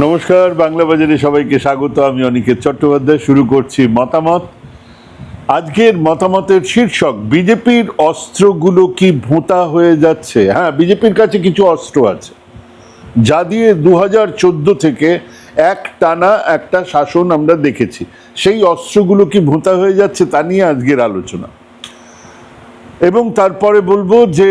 নমস্কার, বাংলা বাজারে সবাইকে স্বাগত। আমি অনিকেত চট্টোপাধ্যায়। শুরু করছি মতামত। আজকের মতামতের শীর্ষক, বিজেপির অস্ত্রগুলো কি ভোঁতা হয়ে যাচ্ছে? হ্যাঁ, বিজেপির কাছে কিছু অস্ত্র আছে যা দিয়ে 2014 থেকে এক টানা একটা শাসন আমরা দেখেছি। সেই অস্ত্রগুলো কি ভোঁতা হয়ে যাচ্ছে তা নিয়ে আজকের আলোচনা। এবং তারপরে বলবো যে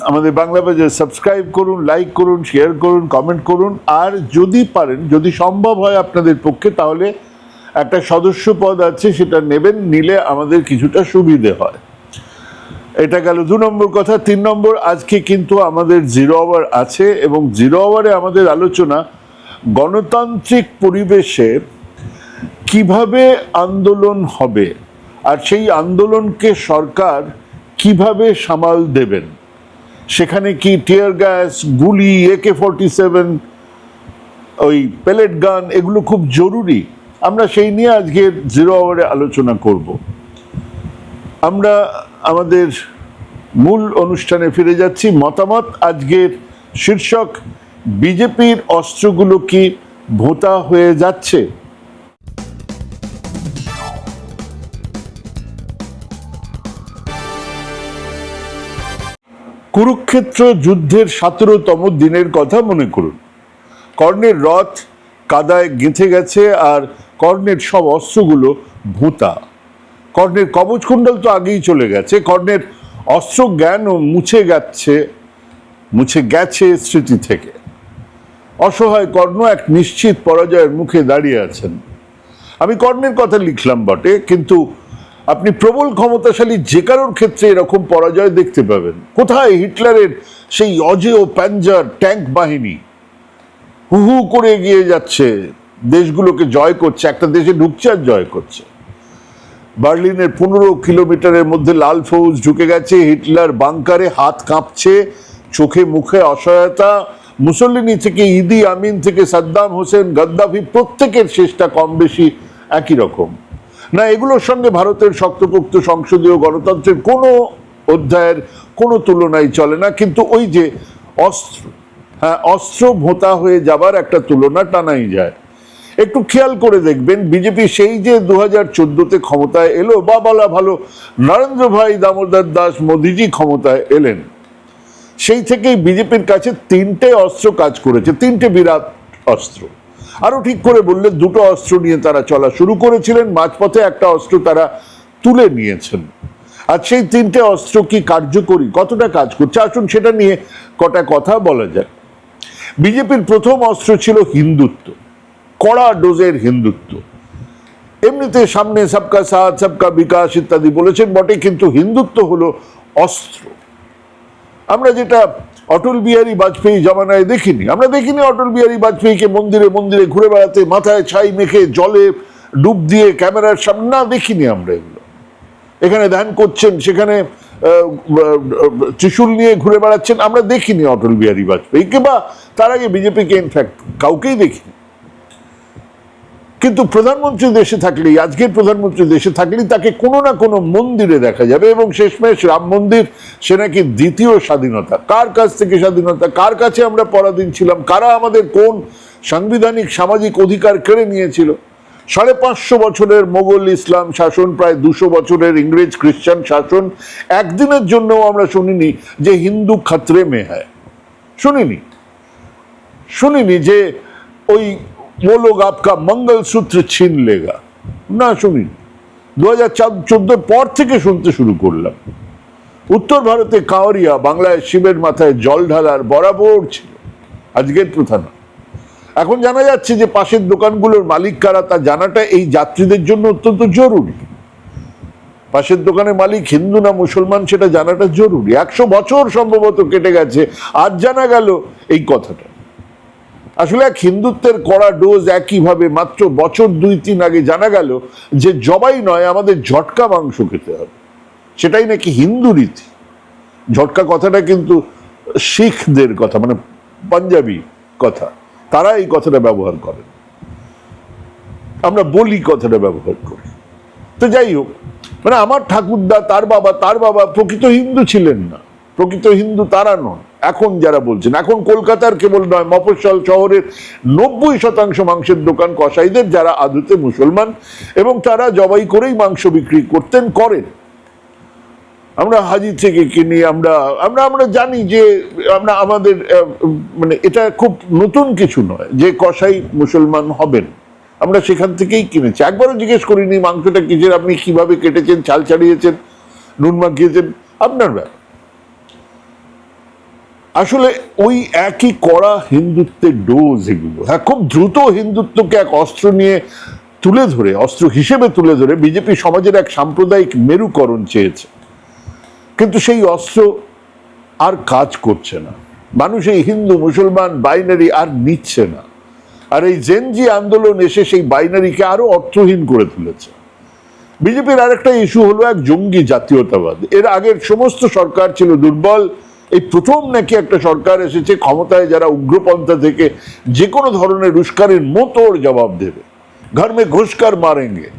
আমাদের বাংলা বাজার সাবস্ক্রাইব করুন, লাইক করুন, শেয়ার করুন, কমেন্ট করুন। আর যদি পারেন, যদি সম্ভব হয় আপনাদের পক্ষে, তাহলে একটা সদস্য পদ আছে, সেটা নেবেন। নিলে আমাদের কিছুটা সুবিধে হয়। এটা গেল 2 নম্বর কথা। 3 নম্বর, আজকে কিন্তু আমাদের জিরো আওয়ার আছে এবং জিরো আওয়ারে আমাদের আলোচনা গণতান্ত্রিক পরিবেশে কিভাবে আন্দোলন হবে আর সেই আন্দোলনকে সরকার কিভাবে সামাল দেবেন। সেখানে কি টিয়ার গ্যাস, গুলি, AK-47, ওই পেলেট গান, এগুলো খুব জরুরি। আমরা সেই নিয়ে আজকে জিরো আওয়ারে আলোচনা করব। আমরা আমাদের মূল অনুষ্ঠানে ফিরে যাচ্ছি। মতামত আজকের শীর্ষক, বিজেপির অস্ত্রগুলো কি ভোঁতা হয়ে যাচ্ছে? কুরুক্ষেত্র যুদ্ধের 17তম দিনের কথা মনে করুন। কর্ণের রথ কাদায় গেঁথে গেছে আর কর্ণের সব অস্ত্রগুলো ভোঁতা। কর্ণের কবচকুণ্ডল তো আগেই চলে গেছে। কর্ণের অস্ত্র জ্ঞানও মুছে গেছে স্মৃতি থেকে। অসহায় কর্ণ এক নিশ্চিত পরাজয়ের মুখে দাঁড়িয়ে আছেন। আমি কর্ণের কথা লিখলাম বটে, কিন্তু আপনি প্রবল ক্ষমতাশালী যে কারোর ক্ষেত্রে এরকম পরাজয় দেখতে পাবেন। কোথায় হিটলারের সেই অজেয় প্যাঞ্জার ট্যাঙ্ক বাহিনী হু হু করে এগিয়ে যাচ্ছে, দেশগুলোকে জয় করছে, একটা দেশে ঢুকছে আর জয় করছে। বার্লিনের 15 কিলোমিটারের মধ্যে লাল ফৌজ ঢুকে গেছে। হিটলার বাংকারে, হাত কাঁপছে, চোখে মুখে অসহায়তা। মুসলিনী থেকে ইদি আমিন থেকে সাদ্দাম হোসেন, গাদ্দাফি, প্রত্যেকের শেষটা কম বেশি একই রকম। না, এগুলোর সঙ্গে ভারতের শক্তপোক্ত সংসদীয় গণতন্ত্রের কোনো অধ্যায়ের কোনো তুলনাই চলে না। কিন্তু ওই যে অস্ত্র ভোঁতা হয়ে যাবার একটা তুলনা টানাই যায়। একটু খেয়াল করে দেখবেন, বিজেপি সেই যে 2014-তে ক্ষমতায় এলো, বা বলা ভালো নরেন্দ্র ভাই দামোদর দাস মোদিজি ক্ষমতায় এলেন, সেই থেকেই বিজেপির কাছে 3টে অস্ত্র কাজ করেছে। 3টে বিরাট অস্ত্র। আরো ঠিক করে বললে 2টো অস্ত্র নিয়ে তারা চলা শুরু করেছিলেন, মাঝপথে একটা অস্ত্র তারা তুলে নিয়েছেন। আর সেই 3টে অস্ত্র কি কার্যকরী, কতটা কাজ করছে, আসুন সেটা নিয়ে কটা কথা বলা যায়। বিজেপির প্রথম অস্ত্র ছিল হিন্দুত্ব, কড়া ডোজের হিন্দুত্ব। এমনিতে সামনে সবকা সাথ, সবকা বিকাশ ইত্যাদি বলেছেন বটে, কিন্তু হিন্দুত্ব হলো অস্ত্র। আমরা যেটা অটল বিহারী বাজপেয়ী জামানায় দেখিনি। আমরা দেখিনি অটল বিহারী বাজপেয়ীকে মন্দিরে মন্দিরে ঘুরে বেড়াতে, মাথায় ছাই মেখে, জলে ডুব দিয়ে ক্যামেরার সামনে, না, দেখিনি আমরা এগুলো। এখানে ধ্যান করছেন, সেখানে ত্রিশূল নিয়ে ঘুরে বেড়াচ্ছেন, আমরা দেখিনি অটল বিহারী বাজপেয়ীকে, বা তার আগে বিজেপিকে ইনফ্যাক্ট কাউকেই দেখিনি। কিন্তু প্রধানমন্ত্রী দেশে থাকলেই, আজকের প্রধানমন্ত্রী দেশে থাকলেই তাকে কোনো না কোনো মন্দিরে দেখা যাবে। এবং শেষমেশ রাম মন্দির, সে নাকি দ্বিতীয় স্বাধীনতা। কার কাছ থেকে স্বাধীনতা? কার কাছে আমরা পরাধীন ছিলাম? কারা আমাদের কোন সাংবিধানিক সামাজিক অধিকার কেড়ে নিয়েছিল? 550 বছরের মোগল ইসলাম শাসন, প্রায় 200 বছরের ইংরেজ খ্রিস্টান শাসন। একদিনের জন্যও আমরা শুনিনি যে হিন্দু খাতরে মে হ্যায়। শুনিনি যে ওই वो लोग आपका मंगलसूत्र छीन लेगा, না শুনি। 2014 পর থেকে শুনতে শুরু করলাম। উত্তর ভারতে কাঁওয়ারিয়া বাংলায় শিবের মাথায় জল ঢালার বরাবর ছিল, আজকের প্রথা না। এখন জানা যাচ্ছে যে পাশের দোকানগুলোর মালিক কারা তা জানাটা এই যাত্রীদের জন্য অত্যন্ত জরুরি। পাশের দোকানের মালিক হিন্দু না মুসলমান সেটা জানাটা জরুরি। 100 বছর সম্ভবত কেটে গেছে, আজ জানা গেল এই কথাটা। আসলে এক হিন্দুত্বের কড়া ডোজ একইভাবে মাত্র বছর 2-3 আগে জানা গেল যে জবাই নয়, আমাদের ঝটকা মাংস খেতে হবে। সেটাই নাকি হিন্দু রীতি। ঝটকা কথাটা কিন্তু শিখদের কথা, মানে পাঞ্জাবি কথা, তারা এই কথাটা ব্যবহার করে। আমরা বলি কথাটা ব্যবহার করি। তো যাই হোক, মানে আমার ঠাকুরদা, তার বাবা প্রকৃত হিন্দু ছিলেন না। প্রকৃত হিন্দু তারা নন। এখন যারা বলছেন, এখন কলকাতার কেবল নয়, মফস্বল শহরের 90% মাংসের দোকান কসাইদের, যারা আদতে মুসলমান এবং তারা জবাই করেই মাংস বিক্রি করতেন, করেন। আমরা হাজি থেকে কিনি, আমরা আমরা আমরা জানি যে আমরা আমাদের মানে এটা খুব নতুন কিছু নয় যে কসাই মুসলমান হবেন, আমরা সেখান থেকেই কিনেছি। একবারও জিজ্ঞেস করিনি মাংসটা কিসের, আপনি কিভাবে কেটেছেন, চাল ছাড়িয়েছেন, নুন মাখিয়েছেন, আপনার ব্যাপার। আসলে ওই একই কড়া হিন্দুত্বের ডোজ এগুলো। হ্যাঁ, খুব দ্রুত হিন্দুত্বকে এক অস্ত্র নিয়ে তুলে ধরে, অস্ত্র হিসেবে তুলে ধরে বিজেপি সমাজের এক সাম্প্রদায়িক মেরুকরণ চেয়েছে, কিন্তু সেই অস্ত্র আর কাজ করছে না। মানুষ এই হিন্দু মুসলমান বাইনারি আর নিচ্ছে না, আর এই জেনজি আন্দোলন এসে সেই বাইনারিকে আরো অর্থহীন করে তুলেছে। বিজেপির আরেকটা ইস্যু হলো এক জঙ্গি জাতীয়তাবাদ। এর আগের সমস্ত সরকার ছিল দুর্বল, এই প্রথম নাকি একটা সরকার এসেছে ক্ষমতায় যারা উগ্রপন্থা থেকে যে কোনো ধরনের উস্কানির মোতোর জবাব দেবে, ঘর মে ঘুষকার মারেঙ্গে।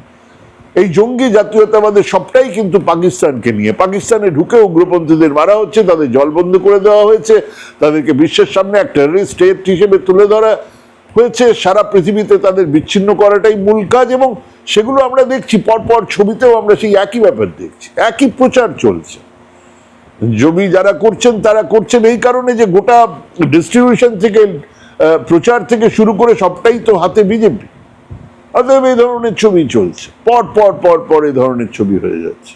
এই জঙ্গি জাতীয়তাবাদের সবটাই কিন্তু পাকিস্তানকে নিয়ে। পাকিস্তানে ঢুকে উগ্রপন্থীদের মারা হচ্ছে, তাদের জলবন্ধ করে দেওয়া হয়েছে, তাদেরকে বিশ্বের সামনে এক টেররিস্ট স্টেট হিসেবে তুলে ধরা হয়েছে, সারা পৃথিবীতে তাদের বিচ্ছিন্ন করাটাই মূল কাজ। এবং সেগুলো আমরা দেখছি পরপর ছবিতেও আমরা সেই একই ব্যাপার দেখছি, একই প্রচার চলছে। জমি যারা করছেন তারা করছেন এই কারণে যে গোটা ডিস্ট্রিবিউশন থেকে, প্রচার থেকে শুরু করে সবটাই তো হাতে বিজেপি। অতএব এই ধরনের ছবি চলছে, পর পর পর পর এই ধরনের ছবি হয়ে যাচ্ছে।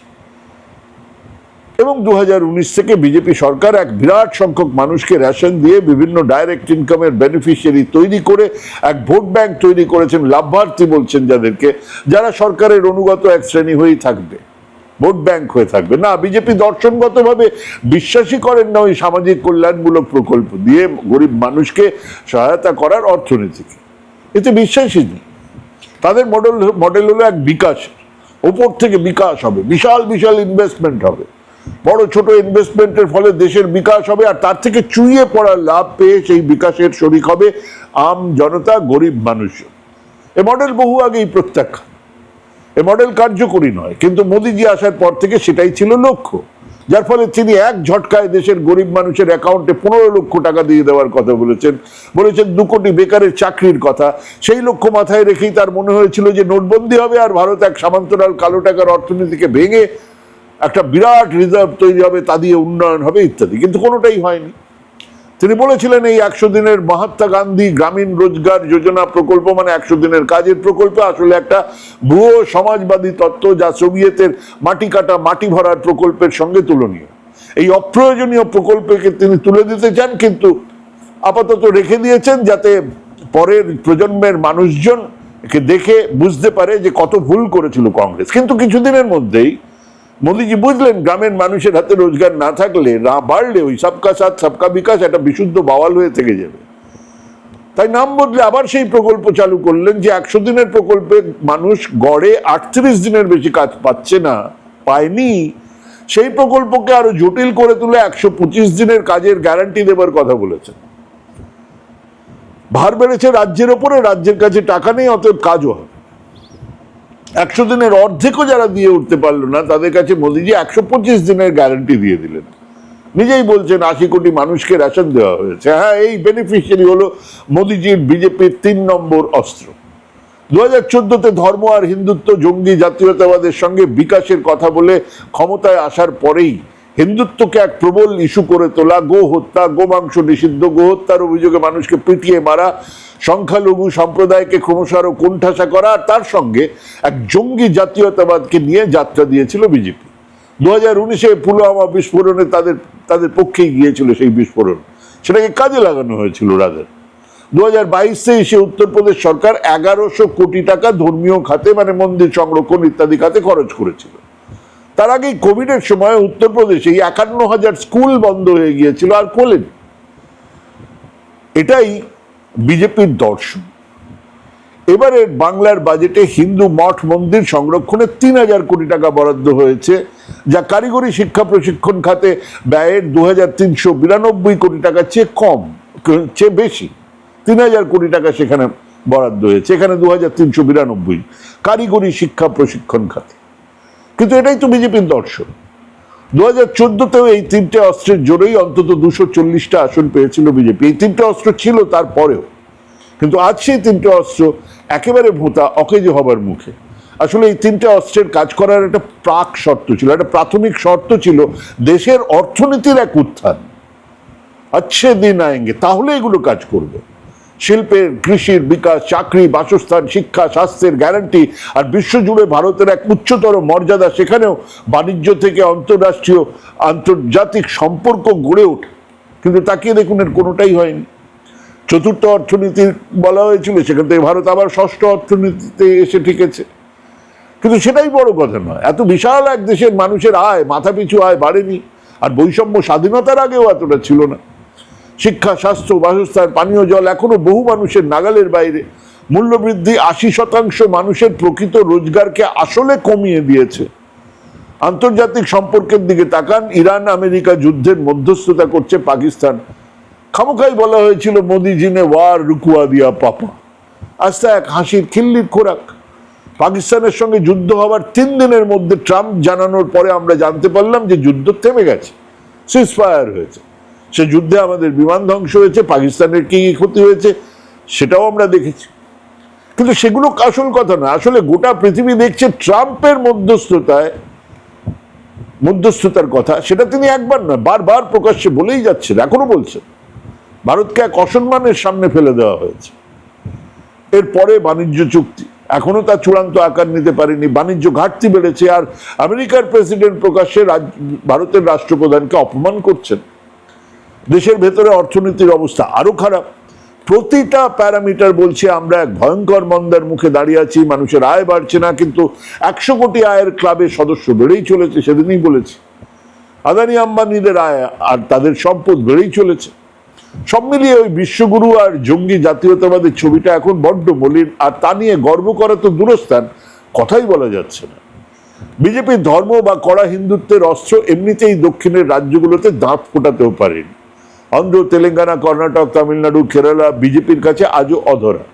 এবং 2019 থেকে বিজেপি সরকার এক বিরাট সংখ্যক মানুষকে রেশন দিয়ে বিভিন্ন ডাইরেক্ট ইনকামের বেনিফিশিয়ারি তৈরি করে এক ভোট ব্যাংক তৈরি করেছেন, লাভার্থী বলছেন যাদেরকে, যারা সরকারের অনুগত এক শ্রেণী হয়েই থাকবে, ভোট ব্যাংক হয়ে থাকবে। না, বিজেপি দর্শনগতভাবে বিশ্বাসই করেন না ওই সামাজিক কল্যাণমূলক প্রকল্প দিয়ে গরিব মানুষকে সহায়তা করার অর্থনীতিকে, এতে বিশ্বাসই নেই। তাদের মডেল হলো এক বিকাশ, ওপর থেকে বিকাশ হবে, বিশাল বিশাল ইনভেস্টমেন্ট হবে, বড় ছোট ইনভেস্টমেন্টের ফলে দেশের বিকাশ হবে, আর তার থেকে চুইয়ে পড়া লাভ পেয়ে সেই বিকাশের শরিক হবে আম জনতা, গরিব মানুষ। এ মডেল বহু আগেই প্রত্যাখ্যান, এ মডেল কার্যকরী নয়, কিন্তু মোদিজি আসার পর থেকে সেটাই ছিল লক্ষ্য, যার ফলে তিনি এক ঝটকায় দেশের গরিব মানুষের অ্যাকাউন্টে 15 লক্ষ টাকা দিয়ে দেওয়ার কথা বলেছেন 2 কোটি বেকারের চাকরির কথা। সেই লক্ষ্য মাথায় রেখেই তার মনে হয়েছিল যে নোটবন্দি হবে আর ভারত এক সামান্তরাল কালো টাকার অর্থনীতিকে ভেঙে একটা বিরাট রিজার্ভ তৈরি হবে, তা দিয়ে উন্নয়ন হবে ইত্যাদি, কিন্তু কোনোটাই হয়নি। তিনি বলেছিলেন এই 100 দিনের মহাত্মা গান্ধী গ্রামীণ রোজগার যোজনা প্রকল্প মানে 100 দিনের কাজের প্রকল্প আসলে একটা ভুয়ো সমাজবাদী তত্ত্ব, যা সোভিয়েতের মাটি কাটা মাটি ভরার প্রকল্পের সঙ্গে তুলনীয়। এই অপ্রয়োজনীয় প্রকল্পকে তিনি তুলে দিতে চান, কিন্তু আপাতত রেখে দিয়েছেন যাতে পরের প্রজন্মের মানুষজন একে দেখে বুঝতে পারে যে কত ভুল করেছিল কংগ্রেস। কিন্তু কিছুদিনের মধ্যেই মোদীজি বুঝলেন গ্রামের মানুষের হাতে রোজগার না থাকলে, না বাড়লে ওই সবকা সাথ সবকা বিকাশ একটা বিশুদ্ধ বাওয়াল হয়ে থেকে যাবে। তাই নাম বদলে আবার সেই প্রকল্প চালু করলেন যে 100 দিনের প্রকল্পে মানুষ গড়ে 38 দিনের বেশি কাজ পাচ্ছে না, পায়নি। সেই প্রকল্পকে আরো জটিল করে তুলে 125 দিনের কাজের গ্যারান্টি দেবার কথা বলেছেন। ভার বেড়েছে রাজ্যের ওপরে, রাজ্যের কাছে টাকা নেই, অতএব কাজও হবে। 100 দিনের অর্ধেকও যারা দিয়ে উঠতে পারলো না তাদের কাছে মোদীজি 125 দিনের গ্যারান্টি দিয়ে দিলেন। নিজেই বলছেন 80 কোটি মানুষকে রেশন দেওয়া হয়েছে। হ্যাঁ, এই বেনিফিশিয়ারি হলো মোদীজির বিজেপির 3 নম্বর অস্ত্র। 2014-তে ধর্ম আর হিন্দুত্ব জঙ্গি জাতীয়তাবাদের সঙ্গে বিকাশের কথা বলে ক্ষমতায় আসার পরেই হিন্দুত্বকে এক প্রবল ইস্যু করে তোলা, গো হত্যা, গোমাংস নিষিদ্ধ, গো হত্যার অভিযোগে মানুষকে পিটিয়ে মারা, সংখ্যালঘু সম্প্রদায়কে ক্রমশ আরো কোণঠাসা করা, আর তার সঙ্গে এক জঙ্গি জাতীয়তাবাদকে নিয়ে যাত্রা দিয়েছিল বিজেপি। 2019-এ পুলওয়ামা বিস্ফোরণে তাদের পক্ষেই গিয়েছিল সেই বিস্ফোরণ, সেটাকে কাজে লাগানো হয়েছিল রাজার। 2022-এ এসে উত্তরপ্রদেশ সরকার 1100 কোটি টাকা ধর্মীয় খাতে মানে মন্দির সংরক্ষণ ইত্যাদি খাতে খরচ করেছিল। তার আগেই কোভিডের সময় উত্তরপ্রদেশে 51,000 স্কুল বন্ধ হয়ে গিয়েছিল, আর খোলেন। এটাই বিজেপির দর্শন। এবারে বাংলার বাজেটে হিন্দু মঠ মন্দির সংরক্ষণে 3000 কোটি টাকা বরাদ্দ হয়েছে, যা কারিগরি শিক্ষা প্রশিক্ষণ খাতে ব্যয়ের 2392 কোটি টাকার চেয়ে বেশি। 3000 কোটি টাকা সেখানে বরাদ্দ হয়েছে, এখানে 2392 কারিগরি শিক্ষা প্রশিক্ষণ খাতে। কিন্তু এটাই তো বিজেপির দর্শন। 2014তেও এই তিনটে অস্ত্রের জোরেই অন্তত 240টা আসন পেয়েছিল বিজেপি। এই তিনটে অস্ত্র ছিল তারপরেও, কিন্তু আজ সেই তিনটে অস্ত্র একেবারে ভোঁতা, অকেজো হবার মুখে। আসলে এই তিনটে অস্ত্রের কাজ করার একটা প্রাক শর্ত ছিল, একটা প্রাথমিক শর্ত ছিল দেশের অর্থনীতির এক উত্থান। আচ্ছা দিন আয়েঙ্গে, তাহলে এগুলো কাজ করবে। শিল্পের, কৃষির বিকাশ, চাকরি, বাসস্থান, শিক্ষা, স্বাস্থ্যের গ্যারান্টি, আর বিশ্বজুড়ে ভারতের এক উচ্চতর মর্যাদা, সেখানেও বাণিজ্য থেকে অন্তর্রাষ্ট্রীয় আন্তর্জাতিক সম্পর্ক গড়ে ওঠে। কিন্তু তাকিয়ে দেখুন, এর কোনোটাই হয়নি। চতুর্থ অর্থনীতি বলা হয়েছিল, সেখান থেকে ভারত আবার ষষ্ঠ অর্থনীতিতে এসে ঠেকেছে। কিন্তু সেটাই বড় কথা নয়। এত বিশাল এক দেশের মানুষের আয়, মাথাপিছু আয় বাড়েনি, আর বৈষম্য স্বাধীনতার আগেও এতটা ছিল না। শিক্ষা, স্বাস্থ্য, বাসস্থান, পানীয় জল এখনো বহু মানুষের নাগালের বাইরে। মূল্যবৃদ্ধি 80% মানুষের প্রকৃত রোজগারকে আসলে কমিয়ে দিয়েছে। আন্তর্জাতিক সম্পর্কের দিকে তাকান, ইরান আমেরিকা যুদ্ধের মধ্যস্থতা করছে পাকিস্তান। খামোখাই বলা হয়েছিল মোদিজি নে ওয়ার রুকুয়া দিয়া পাপা, আজ তা এক হাসির খিল্লির খোরাক। পাকিস্তানের সঙ্গে যুদ্ধ হওয়ার 3 দিনের মধ্যে ট্রাম্প জানানোর পরে আমরা জানতে পারলাম যে যুদ্ধ থেমে গেছে, সিজফায়ার হয়েছে। সে যুদ্ধে আমাদের বিমান ধ্বংস হয়েছে, পাকিস্তানের কি ক্ষতি হয়েছে সেটাও আমরা দেখেছি। কিন্তু সেগুলো আসল কথা না। আসলে গোটা পৃথিবী দেখছে ট্রাম্পের মধ্যস্থতার কথা। সেটা তিনি একবার নয়, বারবার প্রকাশ্যে বলেই যাচ্ছেন, এখনো বলছেন। ভারতকে এক অসম্মানের সামনে ফেলে দেওয়া হয়েছে। এরপরে বাণিজ্য চুক্তি এখনো তা চূড়ান্ত আকার নিতে পারেনি। বাণিজ্য ঘাটতি বেড়েছে, আর আমেরিকার প্রেসিডেন্ট প্রকাশ্যে ভারতের রাষ্ট্রপ্রধানকে অপমান করছেন। দেশের ভেতরে অর্থনীতির অবস্থা আরো খারাপ। প্রতিটা প্যারামিটার বলছে আমরা এক ভয়ঙ্কর মন্দার মুখে দাঁড়িয়ে আছি। মানুষের আয় বাড়ছে না, কিন্তু 100 কোটি আয়ের ক্লাবের সদস্য বেড়েই চলেছে। সেদিনই বলেছি, আদানি আম্বানিদের আয় আর তাদের সম্পদ বেড়েই চলেছে। সব মিলিয়ে ওই বিশ্বগুরু আর জঙ্গি জাতীয়তাবাদের ছবিটা এখন বড্ড মলিন, আর তা নিয়ে গর্ব করা তো দূরস্থান, কথাই বলা যাচ্ছে না। বিজেপির ধর্ম বা কড়া হিন্দুত্বের অস্ত্র এমনিতেই দক্ষিণের রাজ্যগুলোতে দাঁত ফোটাতেও পারেনি। অন্ধ্র, তেলেঙ্গানা, কর্ণাটক, তামিলনাড়ু, কেরালা বিজেপির কাছে আজও অধরা।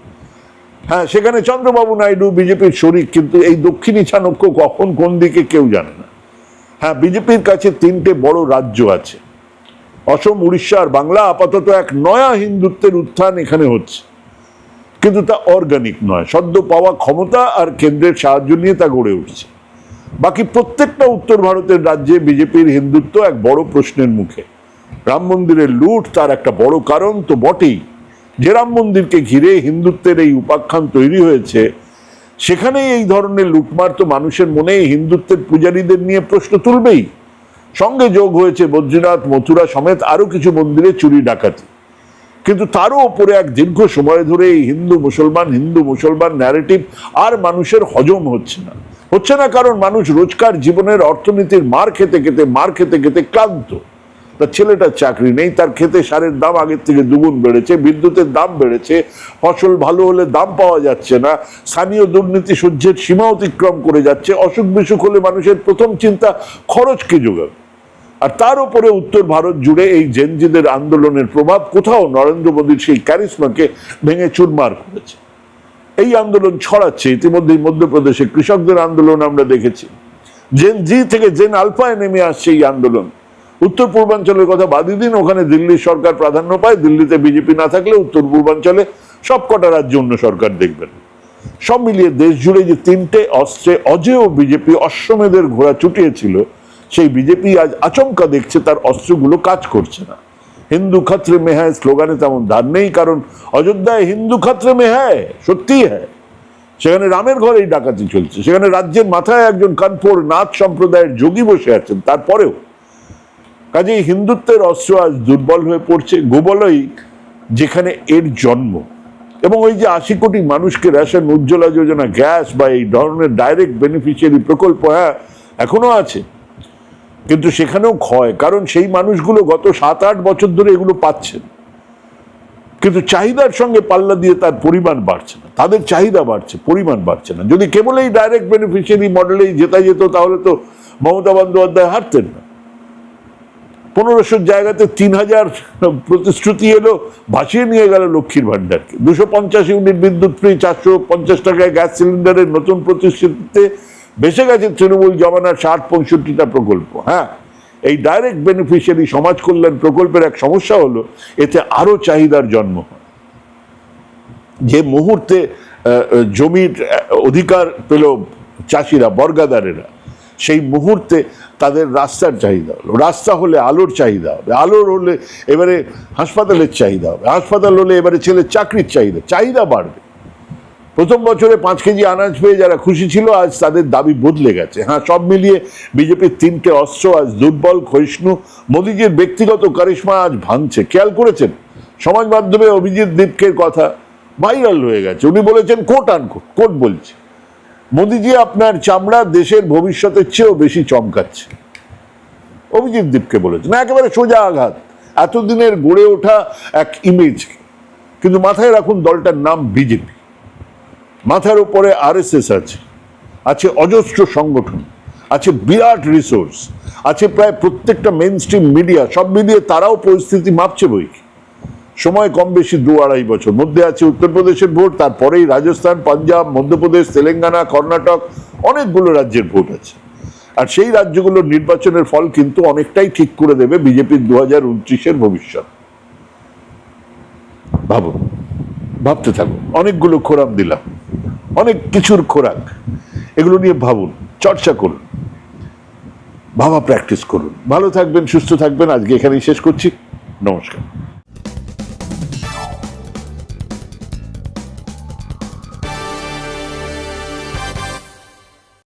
হ্যাঁ, সেখানে চন্দ্রবাবু নাইডু বিজেপির শরিক, কিন্তু এই দক্ষিণী চাণক্য কখন কোন দিকে কেউ জানে না। হ্যাঁ, বিজেপির কাছে 3টে বড় রাজ্য আছে, অসম, উড়িষ্যা আর বাংলা। আপাতত এক নয়া হিন্দুত্বের উত্থান এখানে হচ্ছে, কিন্তু তা অর্গানিক নয়। সদ্য পাওয়া ক্ষমতা আর কেন্দ্রের সাহায্য নিয়ে তা গড়ে উঠছে। বাকি প্রত্যেকটা উত্তর ভারতের রাজ্যে বিজেপির হিন্দুত্ব এক বড় প্রশ্নের মুখে। রাম মন্দিরের লুট তার একটা বড় কারণ তো বটেই। যে রাম মন্দিরকে ঘিরে হিন্দুত্বের এই উপাখ্যান তৈরি হয়েছে, সেখানেই এই ধরনের লুটমার তো মানুষের মনে হিন্দুত্বের পূজারীদের নিয়ে প্রশ্ন তুলবেই। সঙ্গে যোগ হয়েছে বদ্রীনাথ, মথুরা সমেত আরো কিছু মন্দিরে চুরি ডাকাতি। কিন্তু তারও ওপরে এক দীর্ঘ সময় ধরে এই হিন্দু মুসলমান ন্যারেটিভ আর মানুষের হজম হচ্ছে না। কারণ মানুষ রোজকার জীবনের অর্থনীতির মার খেতে খেতে ক্লান্ত। তার ছেলেটার চাকরি নেই, তার খেতে সারের দাম আগের থেকে দুগুণ বেড়েছে, বিদ্যুতের দাম বেড়েছে, ফসল ভালো হলে দাম পাওয়া যাচ্ছে না, স্থানীয় দুর্নীতি সহ্যের সীমা অতিক্রম করে যাচ্ছে। অসুখ বিসুখ হলে মানুষের প্রথম চিন্তা খরচ কে যোগাবে। আর তার উপরে উত্তর ভারত জুড়ে এই জেনজিদের আন্দোলনের প্রভাব কোথাও নরেন্দ্র মোদীর সেই ক্যারিসমাকে ভেঙে চুরমার করেছে। এই আন্দোলন ছড়াচ্ছে। ইতিমধ্যেই মধ্যপ্রদেশে কৃষকদের আন্দোলন আমরা দেখেছি। জেন জি থেকে জেন আলফায় নেমে আসছে এই আন্দোলন। উত্তর পূর্বাঞ্চলের কথা বাদই দিন, ওখানে দিল্লির সরকার প্রাধান্য পায়। দিল্লিতে বিজেপি না থাকলে উত্তর পূর্বাঞ্চলে সবকটা রাজ্য অন্য সরকার দেখবেন। সব মিলিয়ে দেশ জুড়ে যে 3টে অস্ত্রে অজেয় বিজেপি অশ্বমেধের ঘোড়া ছুটিয়েছিল, সেই বিজেপি আজ আচমকা দেখছে তার অস্ত্রগুলো কাজ করছে না। হিন্দু খতরে মে হ্যায় স্লোগানে তেমন দান নেই, কারণ অযোধ্যায় হিন্দু খতরে মে হ্যায়, সত্যিই হ্যায়। সেখানে রামের ঘরেই ডাকাতি চলছে, সেখানে রাজ্যের মাথায় একজন কানপুর নাথ সম্প্রদায়ের যোগী বসে আছেন। তারপরেও কাজেই হিন্দুত্বের অস্ত্র আজ দুর্বল হয়ে পড়ছে। গোবলই যেখানে এর জন্ম, এবং ওই যে 80 কোটি মানুষকে রেশন, উজ্জ্বলা যোজনা, গ্যাস বা এই ধরনের ডাইরেক্ট বেনিফিশিয়ারি প্রকল্প, হ্যাঁ এখনো আছে, কিন্তু সেখানেও ক্ষয়। কারণ সেই মানুষগুলো গত 7-8 বছর ধরে এগুলো পাচ্ছেন, কিন্তু চাহিদার সঙ্গে পাল্লা দিয়ে তার পরিমাণ বাড়ছে না। তাদের চাহিদা বাড়ছে, পরিমাণ বাড়ছে না। যদি কেবল এই ডাইরেক্ট বেনিফিশিয়ারি মডেলেই জেতা যেত, তাহলে তো মমতা বন্দ্যোপাধ্যায় হারতেন না। 1500 জায়গাতে 3000 প্রতিশ্রুতি এলো, ভাসিয়ে নিয়ে গেল লক্ষ্মীর ভান্ডারকে। 250 ইউনিট বিদ্যুৎ ফ্রি, 450 টাকায় গ্যাস সিলিন্ডারের নতুন প্রতিশ্রুতিতে ভেসে গেছে তৃণমূল জমানার 60-65টা প্রকল্প। হ্যাঁ, এই ডাইরেক্ট বেনিফিশিয়ারি সমাজ কল্যাণ প্রকল্পের এক সমস্যা হলো এতে আরো চাহিদার জন্ম হয়। যে মুহূর্তে জমির অধিকার পেল চাষিরা, বর্গাদারেরা, সেই মুহূর্তে তাদের রাস্তার চাহিদা হলো, রাস্তা হলে আলোর চাহিদা হবে, আলোর হলে এবারে হাসপাতালের চাহিদা হবে, হাসপাতাল হলে এবারে ছেলের চাকরির চাহিদা বাড়বে। প্রথম বছরে 5 কেজি আনাজ পেয়ে যারা খুশি ছিল, আজ তাদের দাবি বদলে গেছে। হ্যাঁ, সব মিলিয়ে বিজেপির 3টে অস্ত্র আজ দুর্বল, ক্ষয়িষ্ণু। মোদীজির ব্যক্তিগত কারিশমা আজ ভাঙছে। খেয়াল করেছেন সমাজ মাধ্যমে অভিজিৎ দীপকের কথা ভাইরাল হয়ে গেছে। উনি বলেছেন, কোট আনকোট, কোট বলছে, মোদীজি আপনার চামড়া দেশের ভবিষ্যতের চেয়েও বেশি চমকাচ্ছে। অভিজিৎ দীপকে বলেছেন, একেবারে সোজা আঘাত এতদিনের গড়ে ওঠা এক ইমেজ। কিন্তু মাথায় রাখুন, দলটার নাম বিজেপি, মাথার উপরে আরএসএস আছে, আছে অজস্র সংগঠন, আছে বিরাট রিসোর্স, আছে প্রায় প্রত্যেকটা মেইন স্ট্রিম মিডিয়া। সব মিলিয়ে তারাও পরিস্থিতি মাপছে বই। সময় কম বেশি 2-2.5 বছর, মধ্যে আছে উত্তরপ্রদেশের ভোট, তারপরেই রাজস্থান, পাঞ্জাব, মধ্যপ্রদেশ, তেলেঙ্গানা, কর্ণাটক, অনেকগুলো রাজ্যের ভোট আছে। আর সেই রাজ্যগুলোর নির্বাচনের ফল কিন্তু অনেকটাই ঠিক করে দেবে বিজেপির 2029-এর ভবিষ্যৎ। ভাবুন, ভাবতে থাকুন। অনেকগুলো খোরাক দিলাম, অনেক কিছুর খোরাক, এগুলো নিয়ে ভাবুন, চর্চা করুন, ভাবা প্র্যাকটিস করুন। ভালো থাকবেন, সুস্থ থাকবেন। আজকে এখানেই শেষ করছি। নমস্কার।